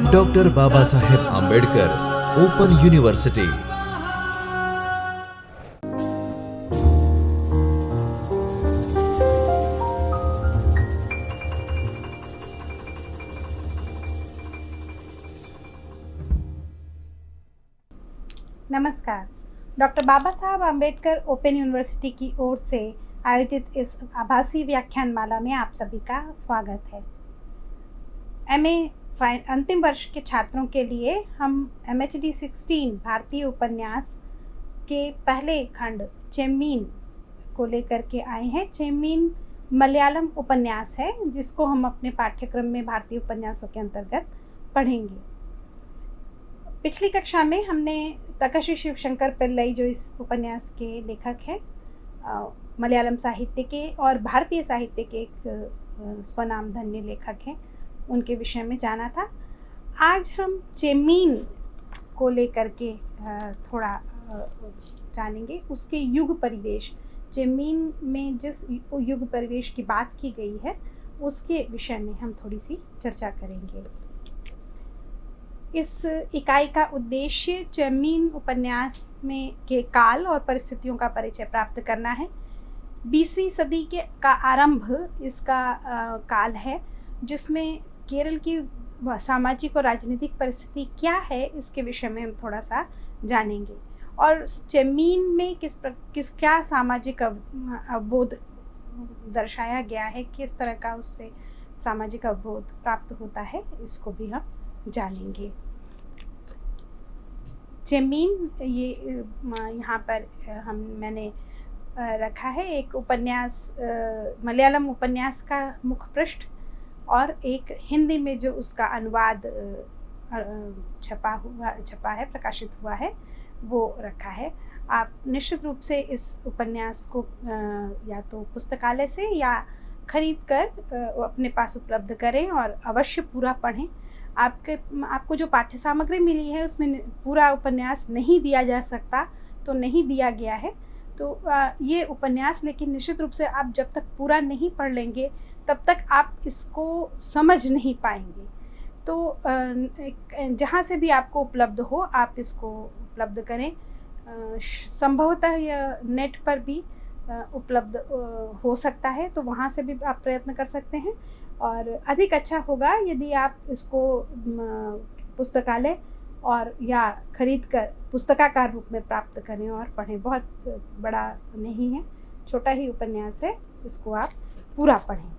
Doctor Baba Saheb Ambedkar open university. नमस्कार। Doctor बाबा Saheb Ambedkar open university की ओर से आयोजित इस आभासी व्याख्यान माला में आप सभी का स्वागत है। एमए अंतिम वर्ष के छात्रों के लिए हम MHD 16 भारतीय उपन्यास के पहले खंड चेम्मीन को लेकर के आए हैं। चेम्मीन मलयालम उपन्यास है जिसको हम अपने पाठ्यक्रम में भारतीय उपन्यासों के अंतर्गत पढ़ेंगे। पिछली कक्षा में हमने तकाशी शिवशंकर पिल्लई, जो इस उपन्यास के लेखक हैं, मलयालम साहित्य के और भारतीय साहित्य के एक स्वनामधन्य लेखक हैं, उनके विषय में जाना था। आज हम चेम्मीन को लेकर के थोड़ा जानेंगे। उसके युग परिवेश, चेम्मीन में जिस युग परिवेश की बात की गई है उसके विषय में हम थोड़ी सी चर्चा करेंगे। इस इकाई का उद्देश्य चेम्मीन उपन्यास में के काल और परिस्थितियों का परिचय प्राप्त करना है। 20वीं सदी के का आरंभ इसका काल है, जिसमें केरल की सामाजिक और राजनीतिक परिस्थिति क्या है इसके विषय में हम थोड़ा सा जानेंगे। और चेम्मीन में क्या सामाजिक अवबोध दर्शाया गया है, किस तरह का उससे सामाजिक अवबोध प्राप्त होता है, इसको भी हम जानेंगे। चेम्मीन ये यहाँ पर मैंने रखा है एक उपन्यास, मलयालम उपन्यास का मुख पृष्ठ और एक हिंदी में जो उसका अनुवाद छपा है, प्रकाशित हुआ है, वो रखा है। आप निश्चित रूप से इस उपन्यास को या तो पुस्तकालय से या खरीद कर अपने पास उपलब्ध करें और अवश्य पूरा पढ़ें। आपको जो पाठ्य सामग्री मिली है उसमें पूरा उपन्यास नहीं दिया जा सकता, तो नहीं दिया गया है। तो ये उपन्यास लेकिन निश्चित रूप से आप जब तक पूरा नहीं पढ़ लेंगे तब तक आप इसको समझ नहीं पाएंगे। तो जहाँ से भी आपको उपलब्ध हो आप इसको उपलब्ध करें। संभवतः यह नेट पर भी उपलब्ध हो सकता है, तो वहाँ से भी आप प्रयत्न कर सकते हैं। और अधिक अच्छा होगा यदि आप इसको पुस्तकालय और या खरीद कर पुस्तकाकार रूप में प्राप्त करें और पढ़ें। बहुत बड़ा नहीं है, छोटा ही उपन्यास है, इसको आप पूरा पढ़ें।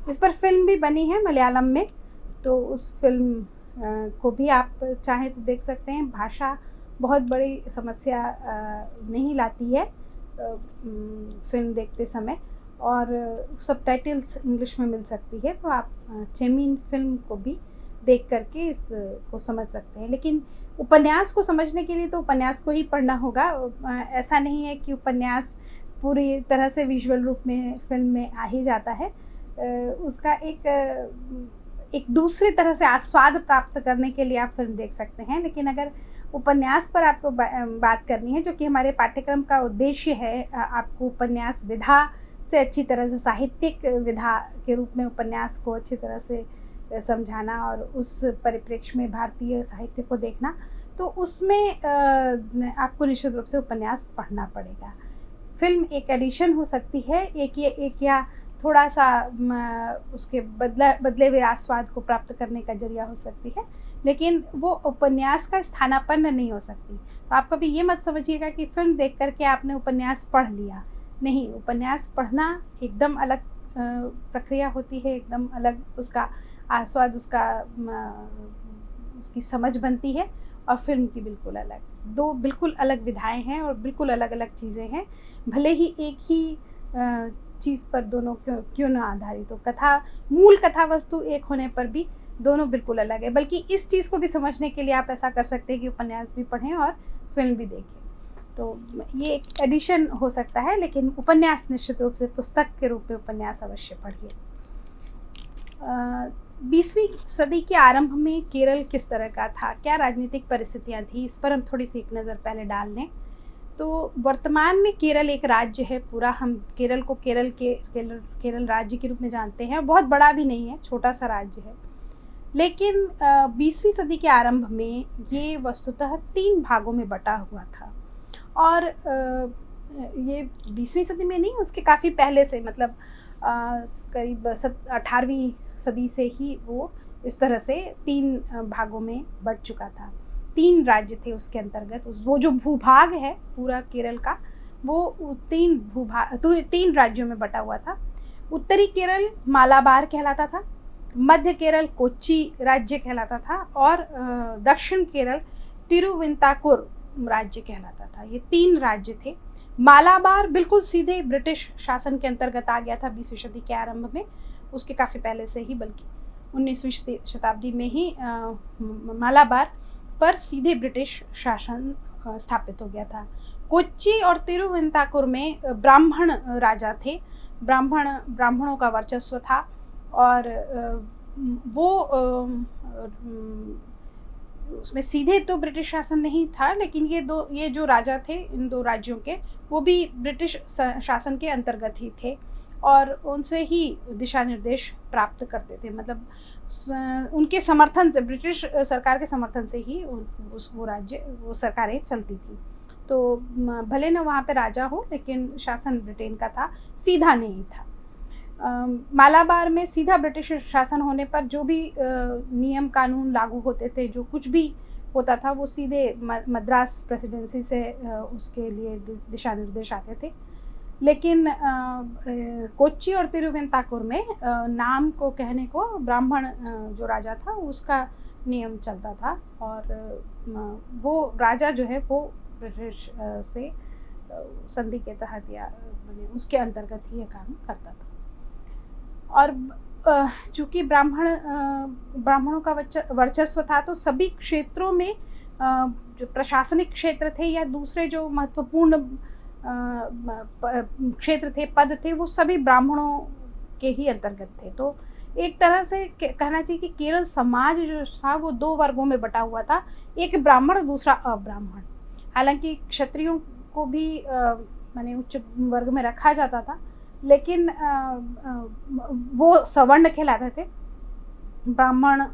इस पर फिल्म भी बनी है मलयालम में, तो उस फिल्म को भी आप चाहें तो देख सकते हैं। भाषा बहुत बड़ी समस्या नहीं लाती है फिल्म देखते समय, और सबटाइटल्स इंग्लिश में मिल सकती है, तो आप चेम्मीन फिल्म को भी देख करके इसको समझ सकते हैं। लेकिन उपन्यास को समझने के लिए तो उपन्यास को ही पढ़ना होगा। ऐसा नहीं है कि उपन्यास पूरी तरह से विजुअल रूप में फिल्म में आ ही जाता है। उसका एक दूसरी तरह से आस्वाद प्राप्त करने के लिए आप फिल्म देख सकते हैं। लेकिन अगर उपन्यास पर आपको बात करनी है, जो कि हमारे पाठ्यक्रम का उद्देश्य है, आपको उपन्यास विधा से अच्छी तरह से, साहित्यिक विधा के रूप में उपन्यास को अच्छी तरह से समझाना और उस परिप्रेक्ष्य में भारतीय साहित्य को देखना, तो उसमें आपको निश्चित रूप से उपन्यास पढ़ना पड़ेगा। फिल्म एक एडिशन हो सकती है, एक या थोड़ा सा उसके बदले हुए आस्वाद को प्राप्त करने का जरिया हो सकती है, लेकिन वो उपन्यास का स्थानापन्न नहीं हो सकती। तो आप कभी ये मत समझिएगा कि फिल्म देख करके आपने उपन्यास पढ़ लिया। नहीं, उपन्यास पढ़ना एकदम अलग प्रक्रिया होती है, एकदम अलग उसका आस्वाद, उसकी समझ बनती है, और फिल्म की बिल्कुल अलग। दो बिल्कुल अलग विधाएं हैं और बिल्कुल अलग अलग चीज़ें हैं। भले ही एक ही चीज़ पर दोनों क्यों ना आधारित हो, मूल कथा वस्तु एक होने पर भी दोनों बिल्कुल अलग है। बल्कि इस चीज़ को भी समझने के लिए आप ऐसा कर सकते हैं कि उपन्यास भी पढ़ें और फिल्म भी देखें। तो ये एक एडिशन हो सकता है, लेकिन उपन्यास निश्चित रूप से पुस्तक के रूप में उपन्यास अवश्य पढ़िए। 20वीं सदी के आरंभ में केरल किस तरह का था, क्या राजनीतिक परिस्थितियां थी, इस पर हम थोड़ी सी एक नज़र पहले डाल लें। तो वर्तमान में केरल एक राज्य है पूरा। हम केरल को केरल राज्य के रूप में जानते हैं। बहुत बड़ा भी नहीं है, छोटा सा राज्य है। लेकिन 20वीं सदी के आरंभ में ये वस्तुतः 3 भागों में बटा हुआ था। और ये 20वीं सदी में नहीं, उसके काफ़ी पहले से, मतलब करीब 18वीं सदी से ही वो इस तरह से 3 भागों में बट चुका था। 3 राज्य थे उसके अंतर्गत। वो जो भूभाग है पूरा केरल का, वो 3 राज्यों में बटा हुआ था। उत्तरी केरल मालाबार कहलाता था, मध्य केरल कोच्चि राज्य कहलाता था, और दक्षिण केरल तिरुविंताकुर राज्य कहलाता था। ये 3 राज्य थे। मालाबार बिल्कुल सीधे ब्रिटिश शासन के अंतर्गत आ गया था 20वीं सदी के आरंभ में, उसके काफ़ी पहले से ही, बल्कि 19वीं शताब्दी में ही मालाबार पर सीधे ब्रिटिश शासन स्थापित हो गया था। कोच्चि और तिरुविंताकुर में ब्राह्मण राजा थे। ब्राह्मणों का वर्चस्व था, और वो उसमें सीधे तो ब्रिटिश शासन नहीं था, लेकिन ये जो राजा थे इन 2 राज्यों के, वो भी ब्रिटिश शासन के अंतर्गत ही थे, और उनसे ही दिशा निर्देश प्राप्त करते थे। मतलब उनके समर्थन से, ब्रिटिश सरकार के समर्थन से ही वो सरकारें चलती थी। तो भले ना वहाँ पे राजा हो, लेकिन शासन ब्रिटेन का था, सीधा नहीं था। मालाबार में सीधा ब्रिटिश शासन होने पर जो भी नियम कानून लागू होते थे, जो कुछ भी होता था, वो सीधे मद्रास प्रेसिडेंसी से उसके लिए दिशा निर्देश आते थे। लेकिन कोच्चि और तिरुविंताकुर में नाम को कहने को ब्राह्मण जो राजा था उसका नियम चलता था, और वो राजा जो है वो ब्रिटिश से संधि के तहत या उसके अंतर्गत ही ये काम करता था। और चूँकि ब्राह्मणों का वर्चस्व था, तो सभी क्षेत्रों में जो प्रशासनिक क्षेत्र थे या दूसरे जो महत्वपूर्ण क्षेत्र थे, पद थे, वो सभी ब्राह्मणों के ही अंतर्गत थे। तो एक तरह से कहना चाहिए कि केरल समाज जो था वो 2 वर्गों में बटा हुआ था, एक ब्राह्मण, दूसरा अब्राह्मण। हालांकि क्षत्रियों को भी माने उच्च वर्ग में रखा जाता था, लेकिन वो सवर्ण कहलाते थे। ब्राह्मण,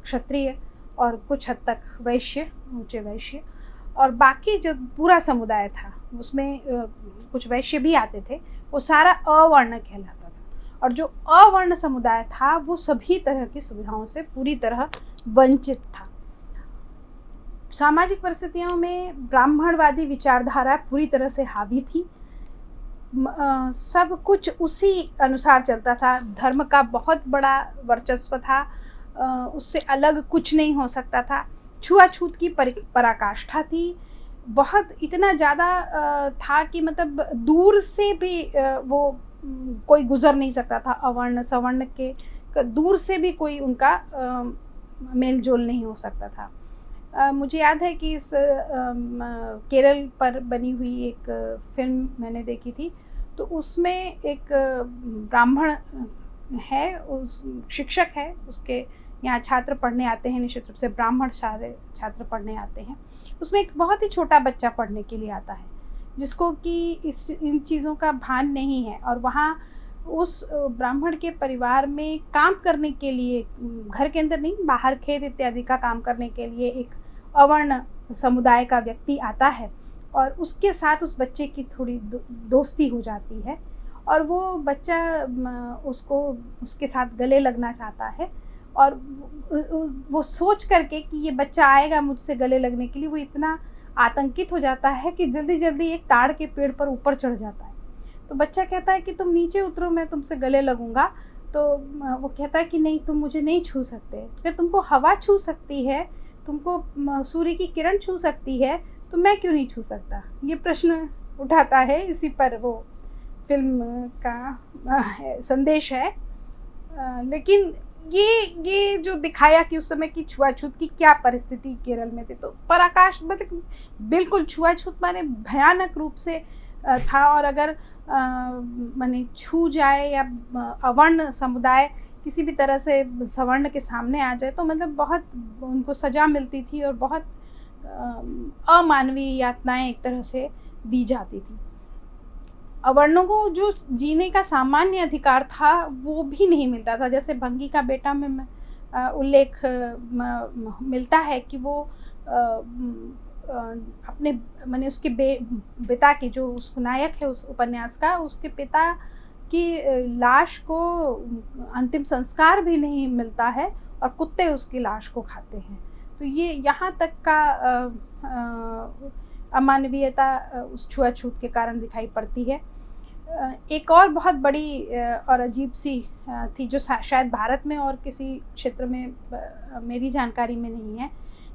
क्षत्रिय और कुछ हद तक वैश्य, ऊंचे वैश्य, और बाकी जो पूरा समुदाय था उसमें कुछ वैश्य भी आते थे, वो सारा अवर्ण कहलाता था। और जो अवर्ण समुदाय था वो सभी तरह की सुविधाओं से पूरी तरह वंचित था। सामाजिक परिस्थितियों में ब्राह्मणवादी विचारधारा पूरी तरह से हावी थी। सब कुछ उसी अनुसार चलता था। धर्म का बहुत बड़ा वर्चस्व था, उससे अलग कुछ नहीं हो सकता था। छुआछूत की पराकाष्ठा थी, बहुत इतना ज़्यादा था कि मतलब दूर से भी वो कोई गुजर नहीं सकता था। अवर्ण सवर्ण के दूर से भी कोई उनका मेल जोल नहीं हो सकता था। मुझे याद है कि इस केरल पर बनी हुई एक फिल्म मैंने देखी थी, तो उसमें एक ब्राह्मण है, उस शिक्षक है, उसके यहाँ छात्र पढ़ने आते हैं, निश्चित रूप से ब्राह्मण सारे छात्र पढ़ने आते हैं। उसमें एक बहुत ही छोटा बच्चा पढ़ने के लिए आता है, जिसको कि इन चीज़ों का भान नहीं है, और वहाँ उस ब्राह्मण के परिवार में काम करने के लिए, घर के अंदर नहीं, बाहर खेत इत्यादि का काम करने के लिए एक अवर्ण समुदाय का व्यक्ति आता है, और उसके साथ उस बच्चे की थोड़ी दोस्ती हो जाती है, और वो बच्चा उसको उसके साथ गले लगना चाहता है। और वो सोच करके कि ये बच्चा आएगा मुझसे गले लगने के लिए, वो इतना आतंकित हो जाता है कि जल्दी जल्दी एक ताड़ के पेड़ पर ऊपर चढ़ जाता है। तो बच्चा कहता है कि तुम नीचे उतरो, मैं तुमसे गले लगूंगा। तो वो कहता है कि नहीं, तुम मुझे नहीं छू सकते। तो तुमको हवा छू सकती है, तुमको सूर्य की किरण छू सकती है, तो मैं क्यों नहीं छू सकता? ये प्रश्न उठाता है। इसी पर वो फिल्म का संदेश है। लेकिन ये जो दिखाया कि उस समय की छुआछूत की क्या परिस्थिति केरल में थी, तो पराकाष्ठ मतलब बिल्कुल छुआछूत माने भयानक रूप से था। और अगर माने छू जाए या अवर्ण समुदाय किसी भी तरह से सवर्ण के सामने आ जाए, तो मतलब बहुत उनको सज़ा मिलती थी, और बहुत अमानवीय यातनाएं एक तरह से दी जाती थी। अवर्णों को जो जीने का सामान्य अधिकार था वो भी नहीं मिलता था। जैसे भंगी का बेटा में उल्लेख मिलता है कि वो अपने माने उसके पिता की, जो उस नायक है उस उपन्यास का, उसके पिता की लाश को अंतिम संस्कार भी नहीं मिलता है और कुत्ते उसकी लाश को खाते हैं। तो ये यहाँ तक का अमानवीयता उस छुआछूत के कारण दिखाई पड़ती है। एक और बहुत बड़ी और अजीब सी थी, जो शायद भारत में और किसी क्षेत्र में मेरी जानकारी में नहीं है,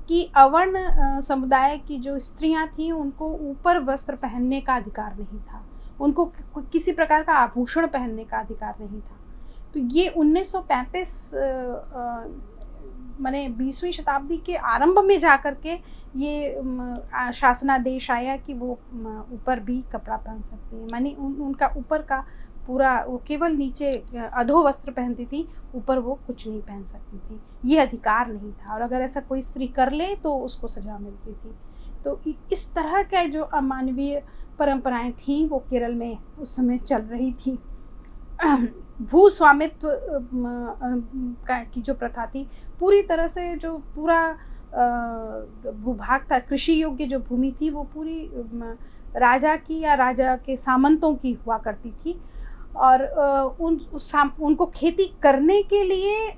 कि अवर्ण समुदाय की जो स्त्रियां थीं उनको ऊपर वस्त्र पहनने का अधिकार नहीं था, उनको किसी प्रकार का आभूषण पहनने का अधिकार नहीं था। तो ये 1935 माने 20वीं शताब्दी के आरंभ में जाकर के ये शासनादेश आया कि वो ऊपर भी कपड़ा पहन सकती हैं। माने उनका ऊपर का पूरा, वो केवल नीचे अधो वस्त्र पहनती थी, ऊपर वो कुछ नहीं पहन सकती थी, ये अधिकार नहीं था। और अगर ऐसा कोई स्त्री कर ले तो उसको सजा मिलती थी। तो इस तरह के जो अमानवीय परंपराएं थीं वो केरल में उस समय चल रही थी। भू स्वामित्व की जो प्रथा थी, पूरी तरह से जो पूरा भूभाग था, कृषि योग्य जो भूमि थी, वो पूरी राजा की या राजा के सामंतों की हुआ करती थी। और उनको खेती करने के लिए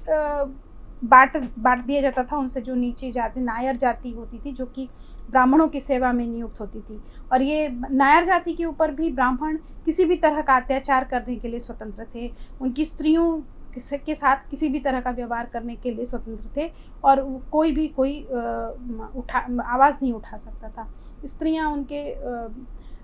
बांट दिया जाता था उनसे, जो नीचे जाति नायर जाति होती थी, जो कि ब्राह्मणों की सेवा में नियुक्त होती थी। और ये नायर जाति के ऊपर भी ब्राह्मण किसी भी तरह का अत्याचार करने के लिए स्वतंत्र थे, उनकी स्त्रियों के साथ किसी भी तरह का व्यवहार करने के लिए स्वतंत्र थे, और कोई भी आवाज़ नहीं उठा सकता था। स्त्रियां उनके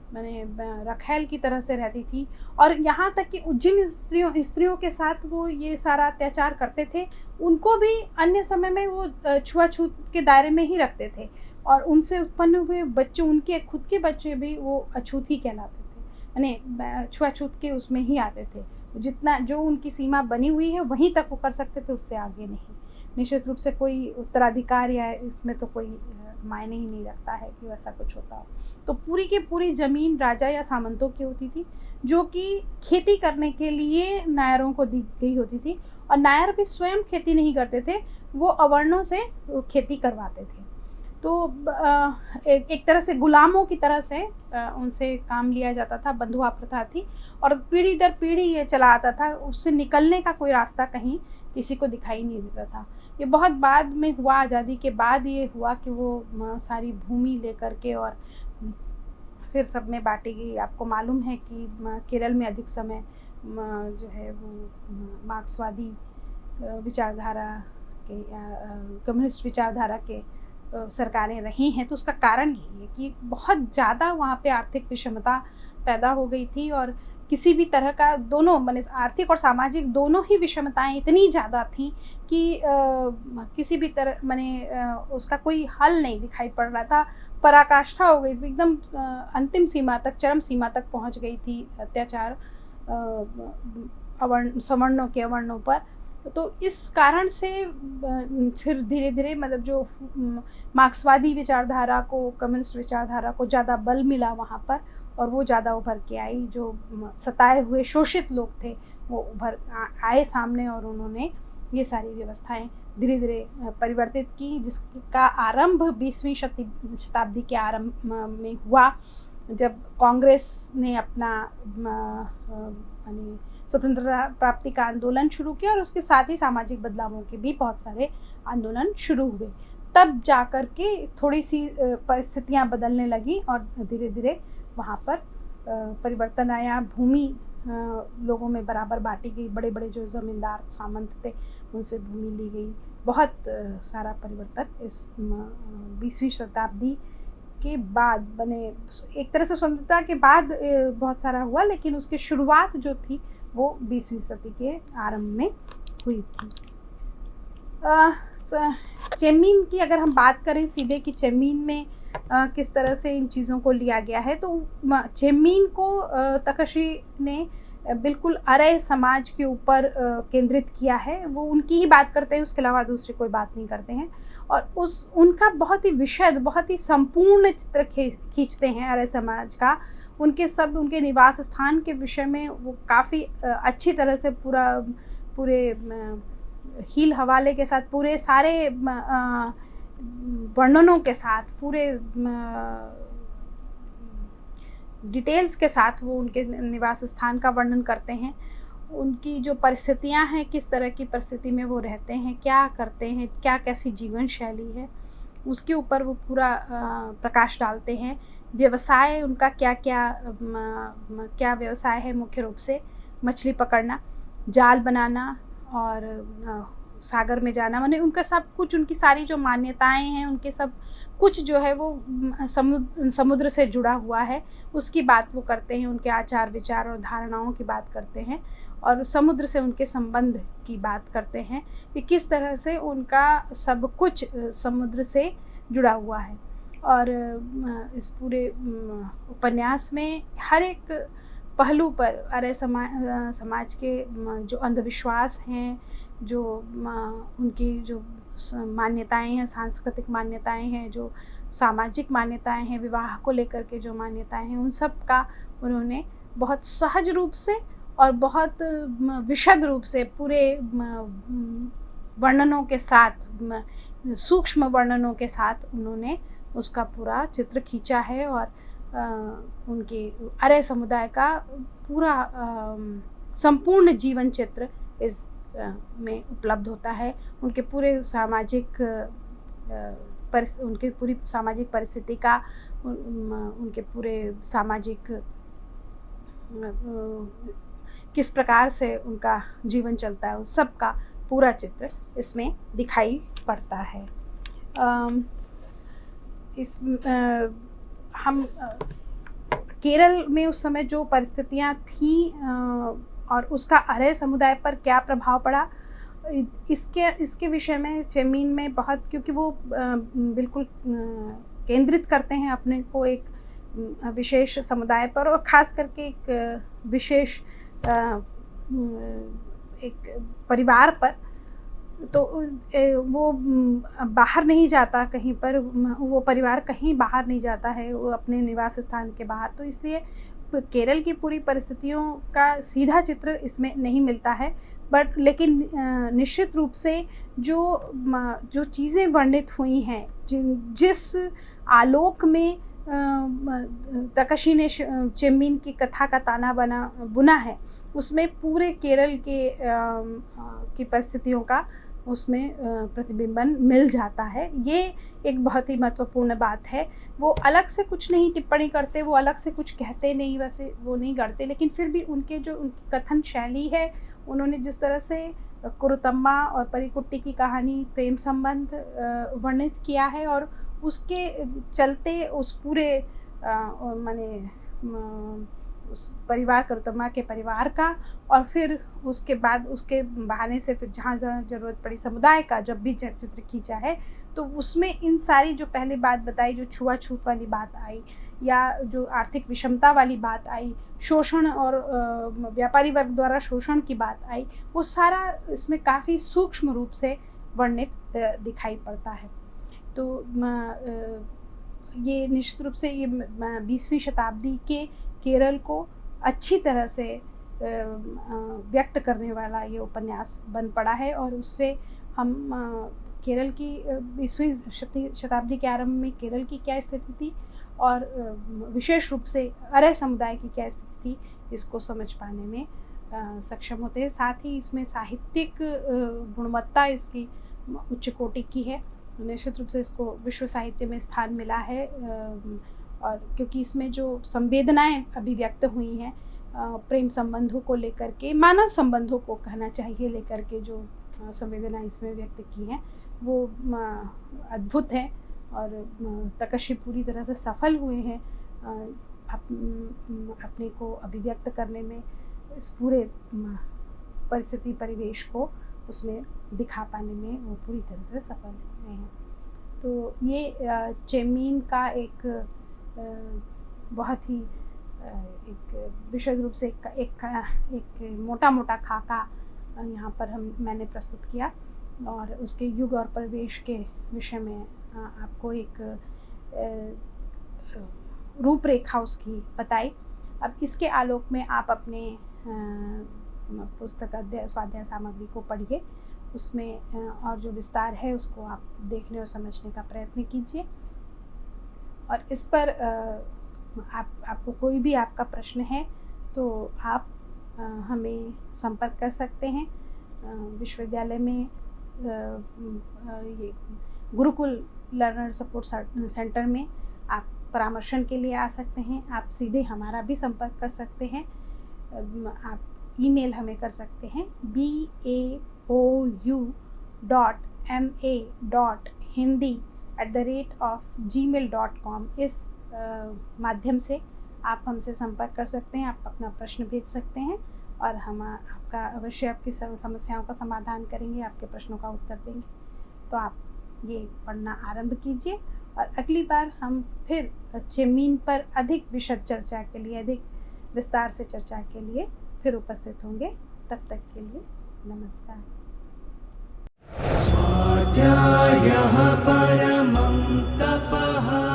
माने रखैल की तरह से रहती थी। और यहाँ तक कि जिन स्त्रियों के साथ वो ये सारा अत्याचार करते थे, उनको भी अन्य समय में वो छुआछूत के दायरे में ही रखते थे, और उनसे उत्पन्न हुए बच्चे, उनके खुद के बच्चे भी वो अछूत ही कहलाते थे, यानी छुआछूत के उसमें ही आते थे। जितना जो उनकी सीमा बनी हुई है वहीं तक वो कर सकते थे, उससे आगे नहीं। निश्चित रूप से कोई उत्तराधिकार या इसमें तो कोई मायने ही नहीं रखता है कि वैसा कुछ होता हो। तो पूरी की पूरी ज़मीन राजा या सामंतों की होती थी, जो कि खेती करने के लिए नायरों को दी गई होती थी। और नायर भी स्वयं खेती नहीं करते थे, वो अवर्णों से खेती करवाते थे। तो एक तरह से गुलामों की तरह से उनसे काम लिया जाता था, बंधुआ प्रथा थी, और पीढ़ी दर पीढ़ी ये चला आता था। उससे निकलने का कोई रास्ता कहीं किसी को दिखाई नहीं देता था। ये बहुत बाद में हुआ, आज़ादी के बाद ये हुआ कि वो सारी भूमि लेकर के और फिर सब में बांटी गई। आपको मालूम है कि केरल में अधिक समय जो है वो मार्क्सवादी विचारधारा के या कम्युनिस्ट विचारधारा के सरकारें रही हैं। तो उसका कारण यही है कि बहुत ज़्यादा वहाँ पे आर्थिक विषमता पैदा हो गई थी, और किसी भी तरह का, दोनों माने आर्थिक और सामाजिक दोनों ही विषमताएं इतनी ज़्यादा थीं कि किसी भी तरह माने उसका कोई हल नहीं दिखाई पड़ रहा था। पराकाष्ठा हो गई, एकदम अंतिम सीमा तक, चरम सीमा तक पहुंच गई थी अत्याचार सवर्णों के अवर्णों पर। तो इस कारण से फिर धीरे धीरे मतलब जो मार्क्सवादी विचारधारा को, कम्युनिस्ट विचारधारा को ज़्यादा बल मिला वहाँ पर, और वो ज़्यादा उभर के आई। जो सताए हुए शोषित लोग थे वो उभर आए सामने, और उन्होंने ये सारी व्यवस्थाएं धीरे धीरे परिवर्तित की, जिसका आरंभ 20वीं शताब्दी के आरंभ में हुआ, जब कांग्रेस ने अपना स्वतंत्रता प्राप्ति का आंदोलन शुरू किया, और उसके साथ ही सामाजिक बदलावों के भी बहुत सारे आंदोलन शुरू हुए। तब जाकर के थोड़ी सी परिस्थितियां बदलने लगी, और धीरे धीरे वहाँ पर परिवर्तन आया। भूमि लोगों में बराबर बांटी गई, बड़े बड़े जो ज़मींदार सामंत थे उनसे भूमि ली गई। बहुत सारा परिवर्तन इस 20वीं शताब्दी के बाद बने, एक तरह से स्वतंत्रता के बाद बहुत सारा हुआ, लेकिन उसकी शुरुआत जो थी वो 20वीं सदी के आरंभ में हुई थी। चेमीन की अगर हम बात करें सीधे कि चेमीन में किस तरह से इन चीज़ों को लिया गया है, तो चेमीन को तकाशी ने बिल्कुल अरे समाज के ऊपर केंद्रित किया है। वो उनकी ही बात करते हैं, उसके अलावा दूसरी कोई बात नहीं करते हैं। और उस उनका बहुत ही विशद, बहुत ही संपूर्ण चित्र खींचते हैं अरे समाज का। उनके निवास स्थान के विषय में वो काफ़ी अच्छी तरह से पूरे हील हवाले के साथ, पूरे सारे वर्णनों के साथ, पूरे डिटेल्स के साथ वो उनके निवास स्थान का वर्णन करते हैं। उनकी जो परिस्थितियां हैं, किस तरह की परिस्थिति में वो रहते हैं, क्या करते हैं, क्या कैसी जीवन शैली है, उसके ऊपर वो पूरा प्रकाश डालते हैं। व्यवसाय उनका क्या व्यवसाय है, मुख्य रूप से मछली पकड़ना, जाल बनाना और सागर में जाना, माने उनका सब कुछ, उनकी सारी जो मान्यताएं हैं, उनके सब कुछ जो है वो समुद्र से जुड़ा हुआ है, उसकी बात वो करते हैं। उनके आचार विचार और धारणाओं की बात करते हैं और समुद्र से उनके संबंध की बात करते हैं कि किस तरह से उनका सब कुछ समुद्र से जुड़ा हुआ है। और इस पूरे उपन्यास में हर एक पहलू पर अरे समाज के जो अंधविश्वास हैं, जो उनकी जो मान्यताएं हैं, सांस्कृतिक मान्यताएं हैं, जो सामाजिक मान्यताएं हैं, विवाह को लेकर के जो मान्यताएं हैं, उन सब का उन्होंने बहुत सहज रूप से और बहुत विशद रूप से पूरे वर्णनों के साथ, सूक्ष्म वर्णनों के साथ उन्होंने उसका पूरा चित्र खींचा है। और उनके अरे समुदाय का पूरा संपूर्ण जीवन चित्र इस में उपलब्ध होता है। उनके पूरे सामाजिक उनके पूरी सामाजिक परिस्थिति का, उनके पूरे सामाजिक किस प्रकार से उनका जीवन चलता है, उस सब का पूरा चित्र इसमें दिखाई पड़ता है। हम केरल में उस समय जो परिस्थितियां थीं और उसका अरे समुदाय पर क्या प्रभाव पड़ा, इसके विषय में चेमीन में बहुत, क्योंकि वो बिल्कुल केंद्रित करते हैं अपने को एक विशेष समुदाय पर, और ख़ास करके एक विशेष एक परिवार पर। तो वो बाहर नहीं जाता कहीं पर, वो परिवार कहीं बाहर नहीं जाता है, वो अपने निवास स्थान के बाहर। तो इसलिए केरल की पूरी परिस्थितियों का सीधा चित्र इसमें नहीं मिलता है, बट लेकिन निश्चित रूप से जो चीज़ें वर्णित हुई हैं, जिस आलोक में तकाशी ने चेम्मीन की कथा का ताना बुना है, उसमें पूरे केरल की परिस्थितियों का उसमें प्रतिबिंबन मिल जाता है। ये एक बहुत ही महत्वपूर्ण बात है। वो अलग से कुछ नहीं टिप्पणी करते, वो अलग से कुछ कहते नहीं, वैसे वो नहीं करते, लेकिन फिर भी उनकी कथन शैली है, उन्होंने जिस तरह से कुरुतम्मा और परिकुट्टी की कहानी, प्रेम संबंध वर्णित किया है, और उसके चलते उस पूरे उस परिवार, कुरुतम्मा के परिवार का, और फिर उसके बाद उसके बहाने से फिर जहाँ जहाँ ज़रूरत पड़ी समुदाय का जब भी चित्र खींचा है, तो उसमें इन सारी जो पहले बात बताई, जो छुआछूत वाली बात आई, या जो आर्थिक विषमता वाली बात आई, शोषण और व्यापारी वर्ग द्वारा शोषण की बात आई, वो सारा इसमें काफ़ी सूक्ष्म रूप से वर्णित दिखाई पड़ता है। तो ये निश्चित रूप से ये 20वीं शताब्दी के केरल को अच्छी तरह से व्यक्त करने वाला ये उपन्यास बन पड़ा है। और उससे हम केरल की 20वीं शताब्दी के आरंभ में केरल की क्या स्थिति थी, और विशेष रूप से अरे समुदाय की क्या स्थिति थी, इसको समझ पाने में सक्षम होते हैं। साथ ही इसमें साहित्यिक गुणवत्ता इसकी उच्च कोटि की है। निश्चित रूप से इसको विश्व साहित्य में स्थान मिला है, और क्योंकि इसमें जो संवेदनाएं अभिव्यक्त हुई हैं प्रेम संबंधों को लेकर के, मानव संबंधों को कहना चाहिए लेकर के, जो संवेदनाएं इसमें व्यक्त की हैं वो अद्भुत है। और तकाशी पूरी तरह से सफल हुए हैं अपने को अभिव्यक्त करने में, इस पूरे परिस्थिति परिवेश को उसमें दिखा पाने में वो पूरी तरह से सफल हुए हैं। तो ये चेमीन का एक बहुत ही एक विशद रूप से एक मोटा मोटा खाका यहाँ पर मैंने प्रस्तुत किया और उसके युग और परिवेश के विषय में आपको एक रूपरेखा उसकी बताई। अब इसके आलोक में आप अपने पुस्तक स्वाध्याय सामग्री को पढ़िए, उसमें और जो विस्तार है उसको आप देखने और समझने का प्रयत्न कीजिए। और इस पर आपको कोई भी आपका प्रश्न है तो आप हमें संपर्क कर सकते हैं। विश्वविद्यालय में ये गुरुकुल लर्नर सपोर्ट सेंटर में आप परामर्शन के लिए आ सकते हैं। आप सीधे हमारा भी संपर्क कर सकते हैं। आप ईमेल हमें कर सकते हैं baou.ma.hindi@gmail.com। इस माध्यम से आप हमसे संपर्क कर सकते हैं। आप अपना प्रश्न भेज सकते हैं और हम आपका अवश्य आपकी समस्याओं का समाधान करेंगे, आपके प्रश्नों का उत्तर देंगे। तो आप ये पढ़ना आरंभ कीजिए और अगली बार हम फिर चेमीन पर अधिक विशद चर्चा के लिए, अधिक विस्तार से चर्चा के लिए फिर उपस्थित होंगे। तब तक के लिए नमस्कार। स्वाध्यायः परमं तपः।